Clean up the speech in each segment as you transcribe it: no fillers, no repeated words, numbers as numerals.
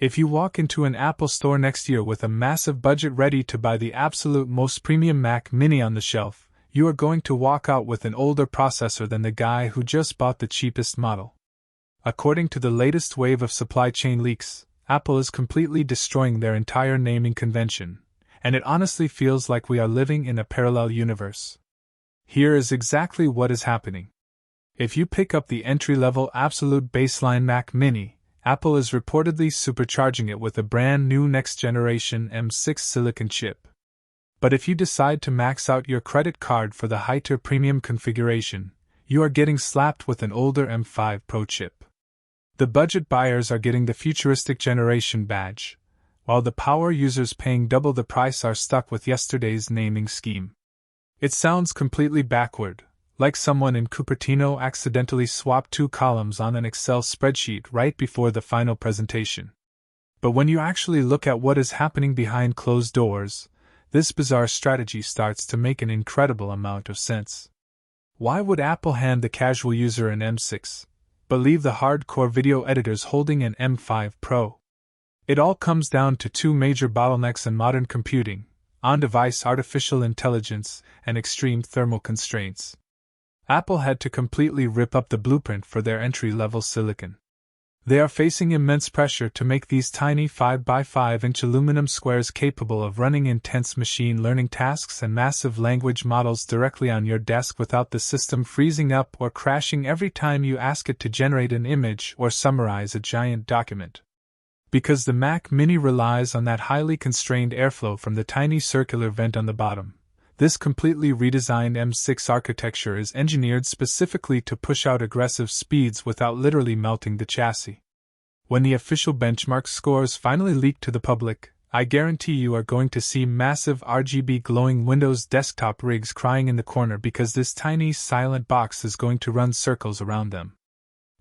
If you walk into an Apple store next year with a massive budget ready to buy the absolute most premium Mac Mini on the shelf, you are going to walk out with an older processor than the guy who just bought the cheapest model. According to the latest wave of supply chain leaks, Apple is completely destroying their entire naming convention, and it honestly feels like we are living in a parallel universe. Here is exactly what is happening. If you pick up the entry-level absolute baseline Mac Mini, Apple is reportedly supercharging it with a brand new next-generation M6 silicon chip. But if you decide to max out your credit card for the higher premium configuration, you are getting slapped with an older M5 Pro chip. The budget buyers are getting the futuristic generation badge, while the power users paying double the price are stuck with yesterday's naming scheme. It sounds completely backward, like someone in Cupertino accidentally swapped two columns on an Excel spreadsheet right before the final presentation. But when you actually look at what is happening behind closed doors, this bizarre strategy starts to make an incredible amount of sense. Why would Apple hand the casual user an M6, but leave the hardcore video editors holding an M5 Pro? It all comes down to two major bottlenecks in modern computing: on-device artificial intelligence and extreme thermal constraints. Apple had to completely rip up the blueprint for their entry-level silicon. They are facing immense pressure to make these tiny 5x5-inch aluminum squares capable of running intense machine learning tasks and massive language models directly on your desk without the system freezing up or crashing every time you ask it to generate an image or summarize a giant document. Because the Mac Mini relies on that highly constrained airflow from the tiny circular vent on the bottom, this completely redesigned M6 architecture is engineered specifically to push out aggressive speeds without literally melting the chassis. When the official benchmark scores finally leak to the public, I guarantee you are going to see massive RGB glowing Windows desktop rigs crying in the corner because this tiny silent box is going to run circles around them.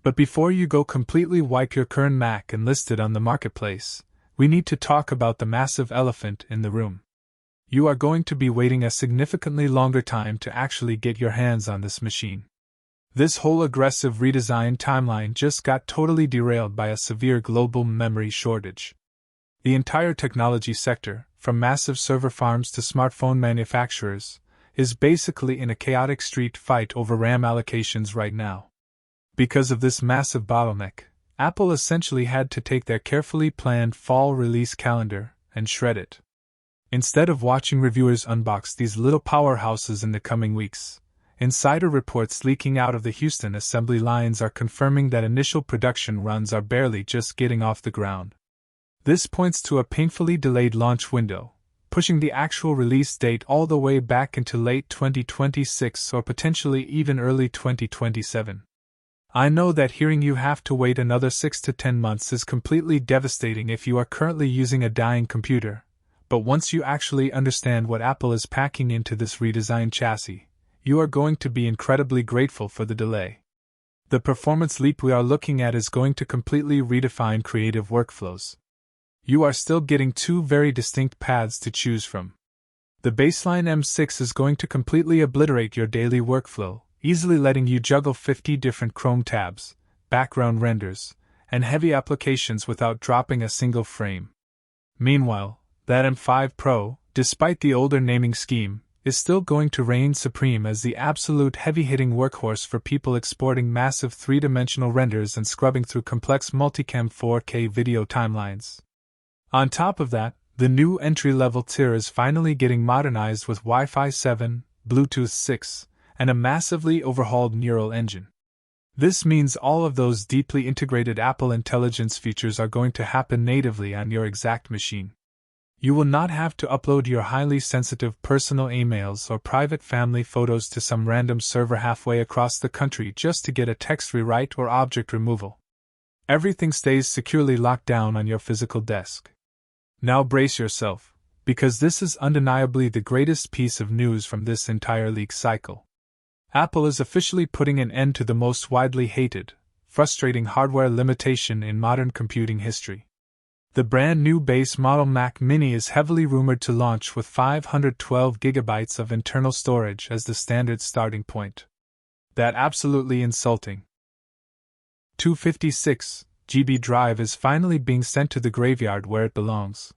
But before you go completely wipe your current Mac and list it on the marketplace, we need to talk about the massive elephant in the room. You are going to be waiting a significantly longer time to actually get your hands on this machine. This whole aggressive redesign timeline just got totally derailed by a severe global memory shortage. The entire technology sector, from massive server farms to smartphone manufacturers, is basically in a chaotic street fight over RAM allocations right now. Because of this massive bottleneck, Apple essentially had to take their carefully planned fall release calendar and shred it. Instead of watching reviewers unbox these little powerhouses in the coming weeks, insider reports leaking out of the Houston assembly lines are confirming that initial production runs are barely just getting off the ground. This points to a painfully delayed launch window, pushing the actual release date all the way back into late 2026 or potentially even early 2027. I know that hearing you have to wait another 6 to 10 months is completely devastating if you are currently using a dying computer. But once you actually understand what Apple is packing into this redesigned chassis, you are going to be incredibly grateful for the delay. The performance leap we are looking at is going to completely redefine creative workflows. You are still getting two very distinct paths to choose from. The baseline M6 is going to completely obliterate your daily workflow, easily letting you juggle 50 different Chrome tabs, background renders, and heavy applications without dropping a single frame. Meanwhile, that M5 Pro, despite the older naming scheme, is still going to reign supreme as the absolute heavy-hitting workhorse for people exporting massive three-dimensional renders and scrubbing through complex multicam 4K video timelines. On top of that, the new entry-level tier is finally getting modernized with Wi-Fi 7, Bluetooth 6, and a massively overhauled neural engine. This means all of those deeply integrated Apple Intelligence features are going to happen natively on your exact machine. You will not have to upload your highly sensitive personal emails or private family photos to some random server halfway across the country just to get a text rewrite or object removal. Everything stays securely locked down on your physical desk. Now brace yourself, because this is undeniably the greatest piece of news from this entire leak cycle. Apple is officially putting an end to the most widely hated, frustrating hardware limitation in modern computing history. The brand new base model Mac Mini is heavily rumored to launch with 512 GB of internal storage as the standard starting point. That absolutely insulting 256 GB drive is finally being sent to the graveyard where it belongs.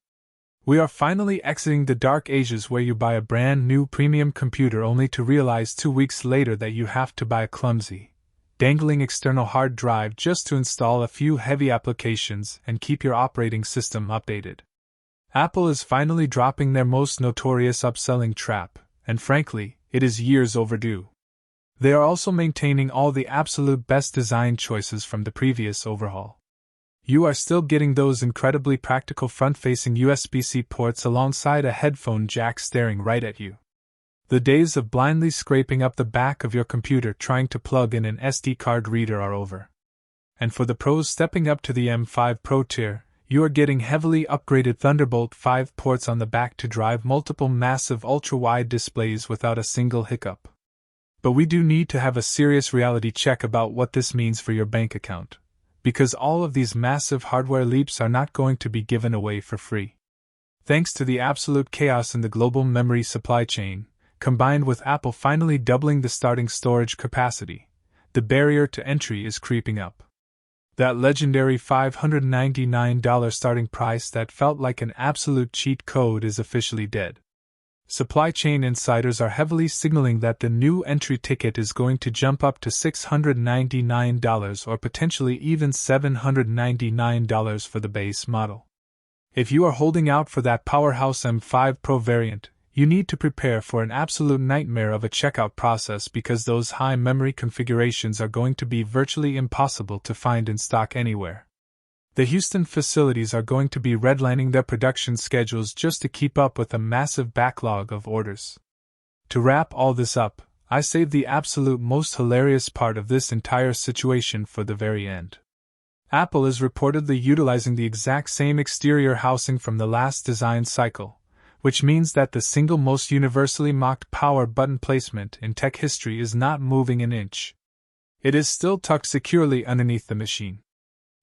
We are finally exiting the dark ages where you buy a brand new premium computer only to realize 2 weeks later that you have to buy a clumsy, dangling external hard drive just to install a few heavy applications and keep your operating system updated. Apple is finally dropping their most notorious upselling trap, and frankly, it is years overdue. They are also maintaining all the absolute best design choices from the previous overhaul. You are still getting those incredibly practical front-facing USB-C ports alongside a headphone jack staring right at you. The days of blindly scraping up the back of your computer trying to plug in an SD card reader are over. And for the pros stepping up to the M5 Pro tier, you are getting heavily upgraded Thunderbolt 5 ports on the back to drive multiple massive ultra-wide displays without a single hiccup. But we do need to have a serious reality check about what this means for your bank account, because all of these massive hardware leaps are not going to be given away for free. Thanks to the absolute chaos in the global memory supply chain, combined with Apple finally doubling the starting storage capacity, the barrier to entry is creeping up. That legendary $599 starting price that felt like an absolute cheat code is officially dead. Supply chain insiders are heavily signaling that the new entry ticket is going to jump up to $699 or potentially even $799 for the base model. If you are holding out for that powerhouse M5 Pro variant, you need to prepare for an absolute nightmare of a checkout process because those high memory configurations are going to be virtually impossible to find in stock anywhere. The Houston facilities are going to be redlining their production schedules just to keep up with a massive backlog of orders. To wrap all this up, I saved the absolute most hilarious part of this entire situation for the very end. Apple is reportedly utilizing the exact same exterior housing from the last design cycle, which means that the single most universally mocked power button placement in tech history is not moving an inch. It is still tucked securely underneath the machine.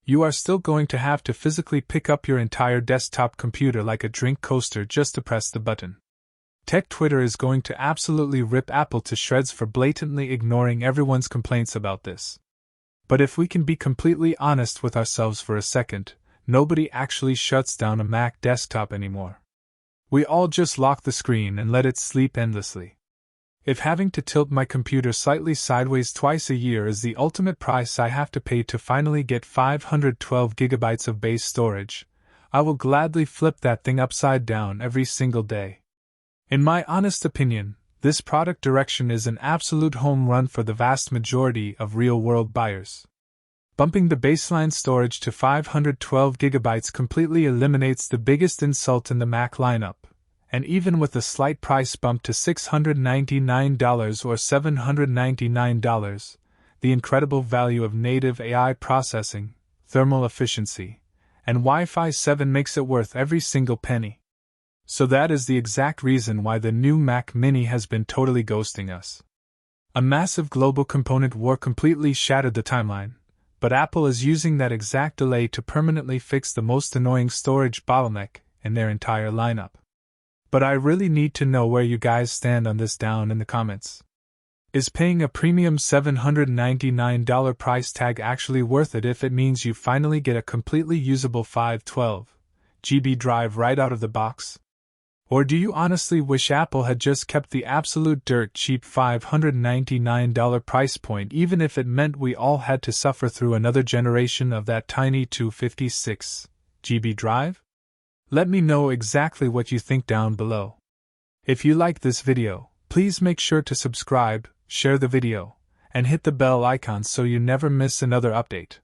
You are still going to have to physically pick up your entire desktop computer like a drink coaster just to press the button. Tech Twitter is going to absolutely rip Apple to shreds for blatantly ignoring everyone's complaints about this. But if we can be completely honest with ourselves for a second, nobody actually shuts down a Mac desktop anymore. We all just lock the screen and let it sleep endlessly. If having to tilt my computer slightly sideways twice a year is the ultimate price I have to pay to finally get 512 gigabytes of base storage, I will gladly flip that thing upside down every single day. In my honest opinion, this product direction is an absolute home run for the vast majority of real-world buyers. Bumping the baseline storage to 512 gigabytes completely eliminates the biggest insult in the Mac lineup. And even with a slight price bump to $699 or $799, the incredible value of native AI processing, thermal efficiency, and Wi-Fi 7 makes it worth every single penny. So that is the exact reason why the new Mac Mini has been totally ghosting us. A massive global component war completely shattered the timeline, but Apple is using that exact delay to permanently fix the most annoying storage bottleneck in their entire lineup. But I really need to know where you guys stand on this down in the comments. Is paying a premium $799 price tag actually worth it if it means you finally get a completely usable 512 GB drive right out of the box? Or do you honestly wish Apple had just kept the absolute dirt cheap $599 price point even if it meant we all had to suffer through another generation of that tiny 256 GB drive? Let me know exactly what you think down below. If you like this video, please make sure to subscribe, share the video, and hit the bell icon so you never miss another update.